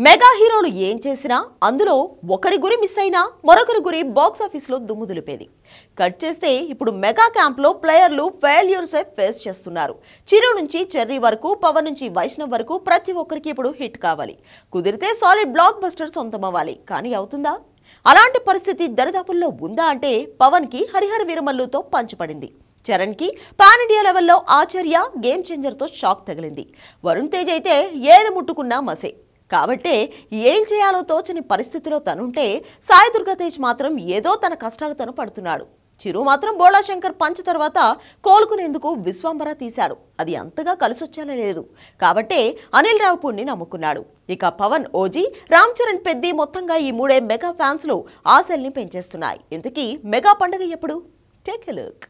Mega హీరోలు ఏం చేసినా అందులో ఒకరి గురి మిస్ అయినా మరొకరి గురి బాక్స్ ఆఫీస్ లో దుమ్ము దులిపేది. కట్ చేస్తే ఇప్పుడు మెగా క్యాంప్ లో ప్లేయర్లు ఫెయిల్యూర్స్ ఫేస్ చేస్తున్నారు. చిరు నుంచి చెర్రీ వరకు, పవన్ నుంచి వైష్ణవ్ వరకు ప్రతి ఒక్కరికి ఇప్పుడు హిట్ కావాలి. కుదిరితే సాలిడ్ బ్లాక్ బస్టర్ సొంతం అవ్వాలి. కానీ అవుతుందా? అలాంటి పరిస్థితి దరిదాపుల్లో ఉందా అంటే పవన్ కి హరిహర వీరమల్లుతో పంచుపడింది. చరణ్ కి పాన్ ఇండియా లెవెల్లో ఆచార్య గేమ్ చేంజర్ తో షాక్ తగిలింది. వరుణ్ తేజ్ అయితే ఏది ముట్టుకున్నా మసే. కాబట్టే ఏం చేయాలో తోచని పరిస్థితిలో తనుంటే సాయి దుర్గా తేజ్ మాత్రం ఏదో తన కష్టాలు తను పడుతున్నాడు. చిరు మాత్రం బోళా శంకర్ పంచ్ తర్వాత కోలుకునేందుకు విశ్వంబర తీశాడు. అది అంతగా కలిసొచ్చేలా లేదు. కాబట్టే అనిల్ రావిపూడిని నమ్ముకున్నాడు. ఇక పవన్, ఓజీ, రామ్ చరణ్, పెద్ది మొత్తంగా ఈ మూడే మెగా ఫ్యాన్స్ లో ఆశల్ని పెంచేస్తున్నాయి. ఇంతకీ మెగా పండుగ ఎప్పుడు? Take a look.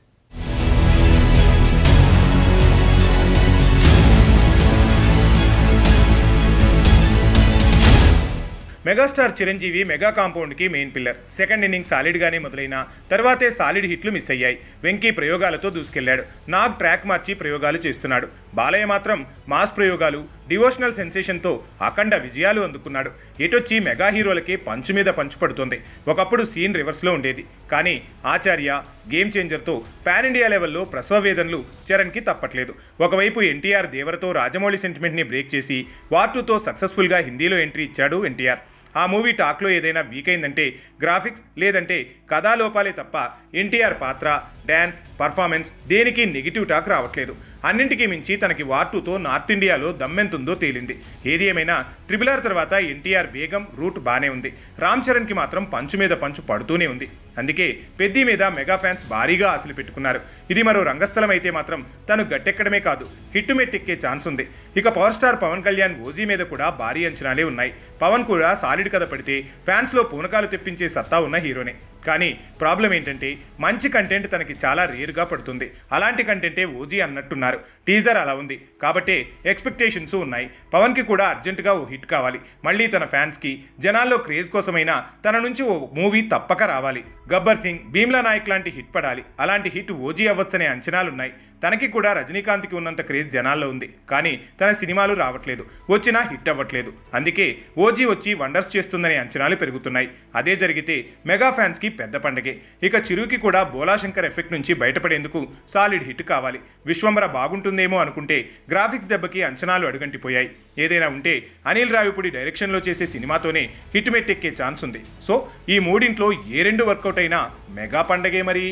Megastar Chiranjeevi mega కాంపౌండ్కి మెయిన్ పిల్లర్. సెకండ్ ఇన్నింగ్స్ సాలిడ్గానే మొదలైన తర్వాతే సాలిడ్ హిట్లు మిస్ అయ్యాయి. వెంకీ ప్రయోగాలతో దూసుకెళ్లాడు. నాగ్ ట్రాక్ మార్చి ప్రయోగాలు చేస్తున్నాడు. బాలయ్య మాత్రం మాస్ ప్రయోగాలు, డివోషనల్ సెన్సేషన్తో అఖండ విజయాలు అందుకున్నాడు. ఎటొచ్చి మెగా హీరోలకి పంచు మీద పంచు పడుతుంది. ఒకప్పుడు సీన్ రివర్స్లో ఉండేది. కానీ ఆచార్య గేమ్ చేంజర్తో పాన్ ఇండియా లెవెల్లో ప్రసవ వేదనలు చరణ్కి తప్పట్లేదు. ఒకవైపు ఎన్టీఆర్ దేవరతో రాజమౌళి సెంటిమెంట్ని బ్రేక్ చేసి వార్ 2తో సక్సెస్ఫుల్గా హిందీలో ఎంట్రీ ఇచ్చాడు ఎన్టీఆర్. ఆ మూవీ టాక్లో ఏదైనా వీక్ అయిందంటే గ్రాఫిక్స్ లేదంటే కథాలోపాలే తప్ప ఎన్టీఆర్ పాత్ర, డ్యాన్స్, పర్ఫార్మెన్స్ దేనికి నెగిటివ్ టాక్ రావట్లేదు. అన్నింటికీ మించి తనకి వార్ 2తో నార్త్ ఇండియాలో దమ్మెంతుందో తేలింది. ఏది ఏమైనా RRR తర్వాత ఎన్టీఆర్ వేగం, రూట్ బానే ఉంది. రామ్ చరణ్కి మాత్రం పంచు మీద పంచు పడుతూనే ఉంది. అందుకే పెద్ది మీద మెగా ఫ్యాన్స్ భారీగా ఆశలు పెట్టుకున్నారు. ఇది మరో రంగస్థలం అయితే మాత్రం తను గట్టెక్కడమే కాదు, హిట్టు మెట్టెక్కే ఛాన్స్ ఉంది. ఇక power star Pawan Kalyan, OG మీద కూడా భారీ అంచనాలే ఉన్నాయి. పవన్ కూడా సాలిడ్ కథ పడితే ఫ్యాన్స్లో పూనకాలు తెప్పించే సత్తా ఉన్న హీరోనే. కానీ ప్రాబ్లం ఏంటంటే మంచి కంటెంట్ తనకి చాలా రేరుగా పడుతుంది. అలాంటి కంటెంటే ఓజీ అన్నట్టున్నారు. టీజర్ అలా ఉంది కాబట్టే ఎక్స్పెక్టేషన్స్ ఉన్నాయి. పవన్కి కూడా అర్జెంటుగా ఓ హిట్ కావాలి. మళ్ళీ తన ఫ్యాన్స్కి, జనాల్లో క్రేజ్ కోసమైనా తన నుంచి ఓ మూవీ తప్పక రావాలి. గబ్బర్ సింగ్, భీమ్లా నాయక్ లాంటి హిట్ పడాలి. అలాంటి హిట్ ఓజీ అవ్వచ్చనే అంచనాలున్నాయి. తనకి కూడా రజనీకాంత్కి ఉన్నంత క్రేజ్ జనాల్లో ఉంది. కానీ తన సినిమాలు రావట్లేదు, వచ్చినా హిట్ అవ్వట్లేదు. అందుకే ఓజీ వచ్చి వండర్స్ చేస్తుందనే అంచనాలు పెరుగుతున్నాయి. అదే జరిగితే మెగా ఫ్యాన్స్కి పెద్ద పండగే. ఇక చిరుకి కూడా బోళా శంకర్ ఎఫెక్ట్ నుంచి బయటపడేందుకు సాలిడ్ హిట్ కావాలి. విశ్వంబర బాగుంటుందేమో అనుకుంటే గ్రాఫిక్స్ దెబ్బకి అంచనాలు అడుగంటిపోయాయి. ఏదైనా ఉంటే అనిల్ రావిపూడి డైరెక్షన్లో చేసే సినిమాతోనే హిట్ మెట్టెక్కే ఛాన్స్ ఉంది. సో ఈ మూడింట్లో ఏ రెండు వర్కౌట్ అయినా మెగా పండగే మరి.